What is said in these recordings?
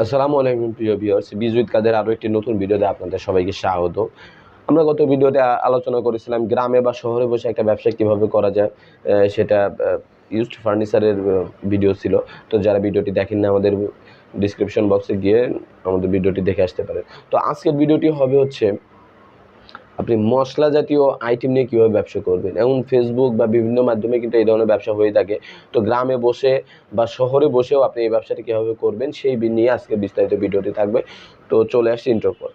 আসসালামু আলাইকুম প্রিয় ভিউয়ার্স, বিজুইত কাদের আরও একটি নতুন ভিডিওতে আপনাদের সবাইকে স্বাগত। আমরা গত ভিডিওতে আলোচনা করেছিলাম গ্রামে বা শহরে বসে একটা ব্যবসা কিভাবে করা যায়। সেটা ইউজড ফার্নিচারের ভিডিও ছিল। তো যারা ভিডিওটি দেখেন না, আমাদের ডিসক্রিপশন বক্সে গিয়ে আমাদের ভিডিওটি দেখে আসতে পারেন। তো আজকের ভিডিওটি হবে হচ্ছে আপনি মশলা জাতীয় আইটেম নিয়ে কীভাবে ব্যবসা করবেন। এবং ফেসবুক বা বিভিন্ন মাধ্যমে কিন্তু এই ধরনের ব্যবসা হয়ে থাকে। তো গ্রামে বসে বা শহরে বসেও আপনি এই ব্যবসাটি কীভাবে করবেন সেই নিয়ে আজকে বিস্তারিত ভিডিওটি থাকবে। তো চলে আসছি ইন্ট্রোর পর।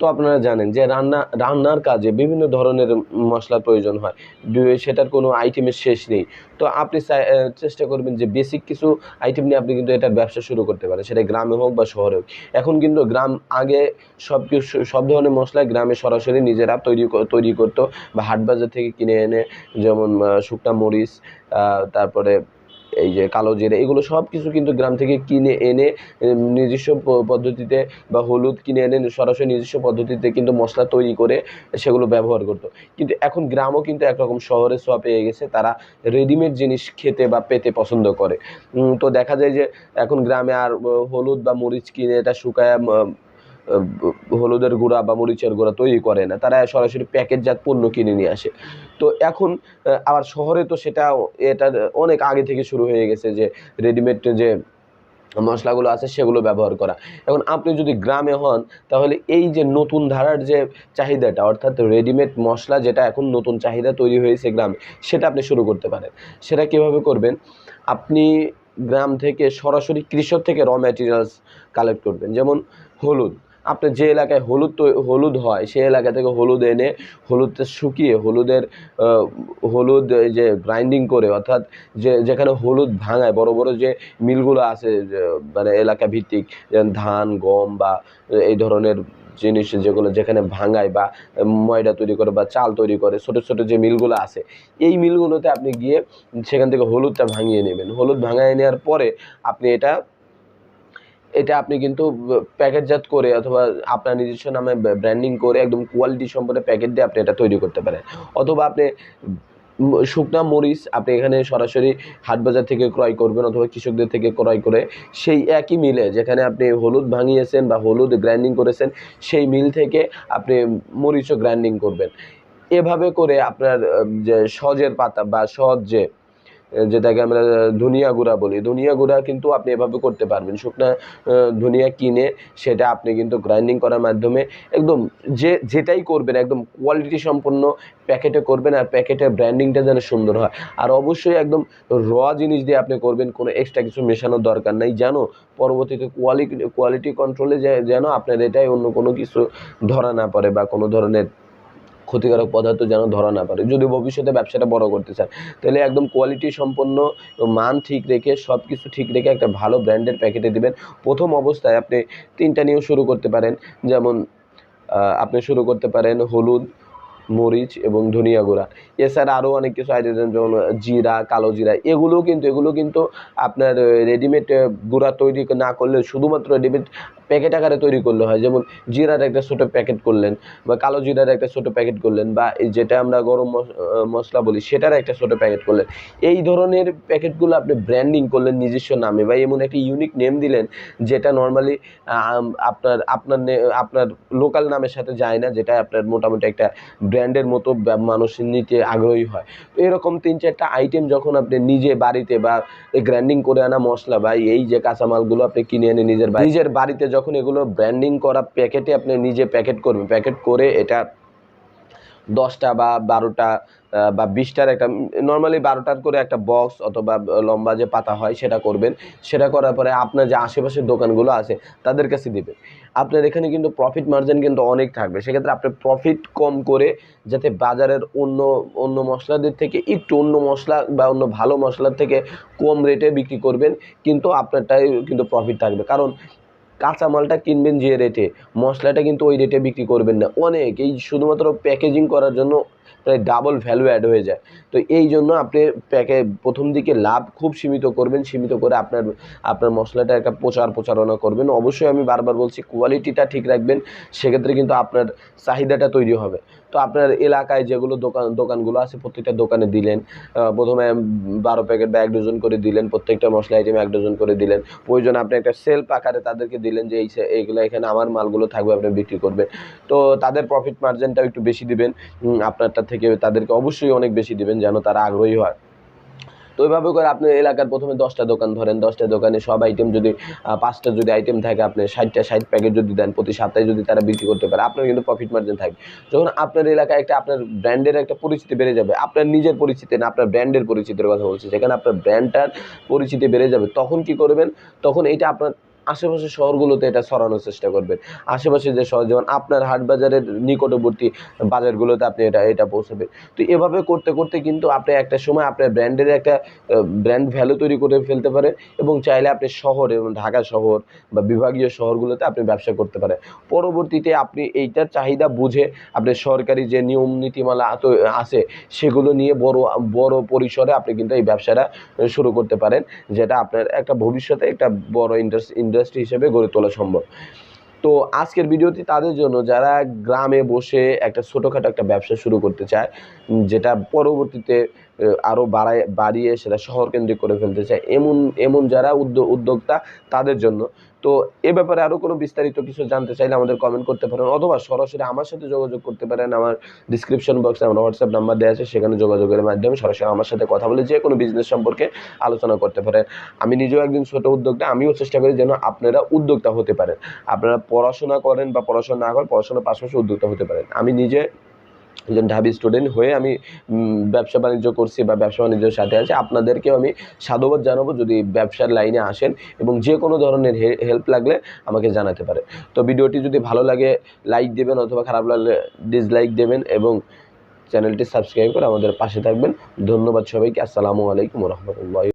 তো আপনারা জানেন যে রান্নার কাজে বিভিন্ন ধরনের মশলার প্রয়োজন হয়। সেটার কোনো আইটেমের শেষ নেই। তো আপনি চেষ্টা করবেন যে বেসিক কিছু আইটেম নিয়ে আপনি কিন্তু এটার ব্যবসা শুরু করতে পারেন। সেটা গ্রামে হোক বা শহরে হোক। এখন কিন্তু আগে সব ধরনের মশলাই গ্রামে সরাসরি নিজেরা তৈরি করত বা হাট বাজার থেকে কিনে এনে, যেমন শুকনা মরিচ, তারপরে এই যে কালো জিরে, এগুলো সব কিছু কিন্তু গ্রাম থেকে কিনে এনে নিজস্ব পদ্ধতিতে, বা হলুদ কিনে এনে সরাসরি নিজস্ব পদ্ধতিতে কিন্তু মশলা তৈরি করে সেগুলো ব্যবহার করতো। কিন্তু এখন গ্রামও কিন্তু একরকম শহরের ছোঁয়া পেয়ে গেছে। তারা রেডিমেড জিনিস খেতে বা পেতে পছন্দ করে। তো দেখা যায় যে এখন গ্রামে আর হলুদ বা মরিচ কিনে এটা শুকায় হলুদের গুঁড়া বা মরিচের গুঁড়া তৈরি করে না, তারা সরাসরি প্যাকেটজাত পণ্য কিনে নিয়ে আসে। তো এখন আবার শহরে তো এটা অনেক আগে থেকে শুরু হয়ে গেছে যে রেডিমেড যে মশলাগুলো আছে সেগুলো ব্যবহার করা। এখন আপনি যদি গ্রামে হন, তাহলে এই যে নতুন ধারার যে চাহিদাটা, অর্থাৎ রেডিমেড মশলা যেটা এখন নতুন চাহিদা তৈরি হয়েছে গ্রামে, সেটা আপনি শুরু করতে পারেন। সেটা কীভাবে করবেন? আপনি গ্রাম থেকে সরাসরি কৃষক থেকে র ম্যাটেরিয়ালস কালেক্ট করবেন। যেমন হলুদ, আপনার যে এলাকায় হলুদ হয় সেই এলাকা থেকে হলুদ এনে, হলুদটা শুকিয়ে হলুদ এই যে গ্রাইন্ডিং করে, অর্থাৎ যেখানে হলুদ ভাঙায় বড় বড় যে মিলগুলো আছে, মানে এলাকা ভিত্তিক, যেমন ধান, গম বা এই ধরনের জিনিস যেগুলো যেখানে ভাঙায় বা ময়দা তৈরি করে বা চাল তৈরি করে, ছোট ছোট যে মিলগুলো আছে, এই মিলগুলোতে আপনি গিয়ে সেখান থেকে হলুদটা ভাঙিয়ে নেবেন। হলুদ ভাঙিয়ে নেওয়ার পরে আপনি এটা আপনি কিন্তু প্যাকেটজাত করে অথবা আপনার নিজস্ব নামে ব্র্যান্ডিং করে একদম কোয়ালিটি সম্পন্ন প্যাকেট দিয়ে আপনি এটা তৈরি করতে পারেন। অথবা আপনি শুকনা মরিচ আপনি এখানে সরাসরি হাট বাজার থেকে ক্রয় করবেন, অথবা কৃষকদের থেকে ক্রয় করে সেই একই মিলে, যেখানে আপনি হলুদ ভাঙিয়েছেন বা হলুদ গ্রাইন্ডিং করেছেন, সেই মিল থেকে আপনি মরিচও গ্রাইন্ডিং করবেন। এভাবে করে আপনার যে সজের পাতা বা যেটাকে আমরা ধনিয়া গুঁড়া বলি, ধনিয়া গুঁড়া কিন্তু আপনি এভাবে করতে পারবেন। শুকনা ধনিয়া কিনে সেটা আপনি কিন্তু গ্রাইন্ডিং করার মাধ্যমে একদম যেটাই করবেন একদম কোয়ালিটি সম্পন্ন প্যাকেটে করবেন, আর প্যাকেটের ব্র্যান্ডিংটা যেন সুন্দর হয়। আর অবশ্যই একদম জিনিস দিয়ে আপনি করবেন, কোনো এক্সট্রা কিছু মেশানোর দরকার নাই, যেন পরবর্তীতে কোয়ালিটি কন্ট্রোলে যেন আপনার এটাই অন্য কোনো কিছু ধরা না পড়ে বা কোনো ধরনের ক্ষতিকারক পদার্থ যেন ধরা না পারে। যদি ভবিষ্যতে ব্যবসাটা বড় করতে চান, তাহলে একদম কোয়ালিটি সম্পন্ন, মান ঠিক রেখে, সব কিছু ঠিক রেখে একটা ভালো ব্র্যান্ডের প্যাকেটে দিবেন। প্রথম অবস্থায় আপনি ৩টা নিয়েও শুরু করতে পারেন। যেমন আপনি শুরু করতে পারেন হলুদ, মরিচ এবং ধনিয়া গুঁড়া। এছাড়া আরও অনেক কিছু আইটেম, যেমন জিরা, কালো জিরা, এগুলো কিন্তু আপনার রেডিমেড গুঁড়া তৈরি না করলে, শুধুমাত্র রেডিমেড প্যাকেট আকারে তৈরি করলে হয়। যেমন জিরার একটা ছোটো প্যাকেট করলেন, বা কালো জিরার একটা ছোটো প্যাকেট করলেন, বা যেটা আমরা গরম মশলা বলি সেটার একটা ছোটো প্যাকেট করলেন। এই ধরনের প্যাকেটগুলো আপনি ব্র্যান্ডিং করলেন নিজস্ব নামে, বা এমন একটা ইউনিক নেম দিলেন যেটা নর্মালি আপনার লোকাল নামের সাথে যায় না, যেটা আপনার মোটামুটি একটা ব্র্যান্ডের মতো মানুষ নিতে আগ্রহী হয়। তো এরকম ৩-৪টা আইটেম যখন আপনি নিজে বাড়িতে, বা গ্রাইন্ডিং করে আনা মশলা বা এই যে কাঁচামালগুলো আপনি কিনে এনে নিজের বাড়িতে যখন এগুলো ব্র্যান্ডিং করা প্যাকেটে আপনি নিজে প্যাকেট করবেন, প্যাকেট করে এটা 10টা বা 12টা বা 20টার একটা, নর্মালি 12টার করে একটা বক্স অথবা লম্বা যে পাতা হয় সেটা করবেন। সেটা করার পরে আপনার যে আশেপাশের দোকানগুলো আছে তাদের কাছে দিবেন। আপনার এখানে কিন্তু প্রফিট মার্জিন কিন্তু অনেক থাকবে। সেক্ষেত্রে আপনি প্রফিট কম করে, যাতে বাজারের অন্য মশলাদের থেকে একটু, অন্য মশলা বা অন্য ভালো মশলার থেকে কম রেটে বিক্রি করবেন, কিন্তু আপনারটাই কিন্তু প্রফিট থাকবে। কারণ কাঁচামালটা কিনবেন যে রেটে, মশলাটা কিন্তু ওই রেটে বিক্রি করবেন না। এই শুধুমাত্র প্যাকেজিং করার জন্য প্রায় ডাবল ভ্যালু অ্যাড হয়ে যায়। তো এই জন্য আপনি প্রথম দিকে লাভ খুব সীমিত করবেন, সীমিত করে আপনার মশলাটা একটা প্রচারণা করবেন। অবশ্যই আমি বারবার বলছি কোয়ালিটিটা ঠিক রাখবেন, সেক্ষেত্রে কিন্তু আপনার চাহিদাটা তৈরি হবে। তো আপনার এলাকায় যেগুলো দোকানগুলো আছে প্রত্যেকটা দোকানে দিলেন, প্রথমে 12 প্যাকেট বা 1 ডজন করে দিলেন, প্রত্যেকটা মশলা আইটেমে 1 ডজন করে দিলেন। প্রয়োজনে আপনি একটা সেলফ আকারে তাদেরকে দিলেন যে এইগুলো এখানে আমার মালগুলো থাকবে, আপনি বিক্রি করবেন। তো তাদের প্রফিট মার্জিনটাও একটু বেশি দিবেন, আপনারটা থেকে তাদেরকে অবশ্যই অনেক বেশি দিবেন যেন তারা আগ্রহী হয়। তো ওইভাবে করে আপনি এলাকার প্রথমে 10টা দোকান ধরেন, 10টা দোকানে সব আইটেম যদি 5টা যদি আইটেম থাকে, আপনি 60 প্যাকেট যদি দেন, প্রতি সপ্তাহে যদি তারা বিক্রি করতে পারে, আপনার কিন্তু প্রফিট মার্জিন থাকবে। যখন আপনার এলাকায় একটা আপনার ব্র্যান্ডের একটা পরিচিতি বেড়ে যাবে, আপনার নিজের পরিচিতি না, আপনার ব্র্যান্ডের পরিচিতির কথা বলছি, যেখানে আপনার ব্র্যান্ডটার পরিচিতি বেড়ে যাবে, তখন কি করবেন, তখন এইটা আপনার আশেপাশের শহরগুলোতে এটা ছড়ানোর চেষ্টা করবেন। আশেপাশে যে শহর, যেমন আপনার হাট বাজারের নিকটবর্তী বাজারগুলোতে আপনি এটা পৌঁছাবেন। তো এভাবে করতে করতে কিন্তু আপনি একটা সময় আপনার ব্র্যান্ডের একটা ব্র্যান্ড ভ্যালু তৈরি করে ফেলতে পারে, এবং চাইলে আপনি শহরে, এবং ঢাকা শহর বা বিভাগীয় শহরগুলোতে আপনি ব্যবসা করতে পারেন। পরবর্তীতে আপনি এইটার চাহিদা বুঝে আপনি সরকারি যে নিয়ম নীতিমালা আছে সেগুলো নিয়ে বড় পরিসরে আপনি কিন্তু এই ব্যবসাটা শুরু করতে পারেন, যেটা আপনার একটা ভবিষ্যতে একটা বড় ইন্ডাস্ট্রি হিসেবে গড়ে তোলা সম্ভব। তো আজকের ভিডিওটি তাদের জন্য যারা গ্রামে বসে একটা ছোটোখাটো একটা ব্যবসা শুরু করতে চায়, যেটা পরবর্তীতে আরও বাড়িয়ে সেটা শহরকেন্দ্রিক করে ফেলতে চায়, এমন যারা উদ্যোক্তা, তাদের জন্য। তো এ ব্যাপারে আরও কোনো বিস্তারিত কিছু জানতে চাইলে আমাদের কমেন্ট করতে পারেন, অথবা সরাসরি আমার সাথে যোগাযোগ করতে পারেন। আমার ডিসক্রিপশন বক্সে আমার হোয়াটসঅ্যাপ নাম্বার দেওয়া আছে, সেখানে যোগাযোগের মাধ্যমে সরাসরি আমার সাথে কথা বলে যে কোনো বিজনেস সম্পর্কে আলোচনা করতে পারেন। আমি নিজেও একজন ছোটো উদ্যোক্তা, আমিও চেষ্টা করি যেন আপনারা উদ্যোক্তা হতে পারেন। আপনারা পড়াশোনা করেন বা পড়াশোনা না করেন, পড়াশোনার পাশাপাশি উদ্যোক্তা হতে পারেন। আমি নিজে একজন ঢাবি স্টুডেন্ট হয়ে আমি ব্যবসা বাণিজ্য করছি বা ব্যবসা বাণিজ্যের সাথে আছি। আপনাদেরকেও আমি সাধুবাদ জানাবো যদি ব্যবসার লাইনে আসেন, এবং যে কোনো ধরনের হেল্প লাগলে আমাকে জানাতে পারে। তো ভিডিওটি যদি ভালো লাগে লাইক দেবেন, অথবা খারাপ লাগলে ডিসলাইক দেবেন, এবং চ্যানেলটি সাবস্ক্রাইব করে আমাদের পাশে থাকবেন। ধন্যবাদ সবাইকে। আসসালামু আলাইকুম ওয়া রাহমাতুল্লাহি।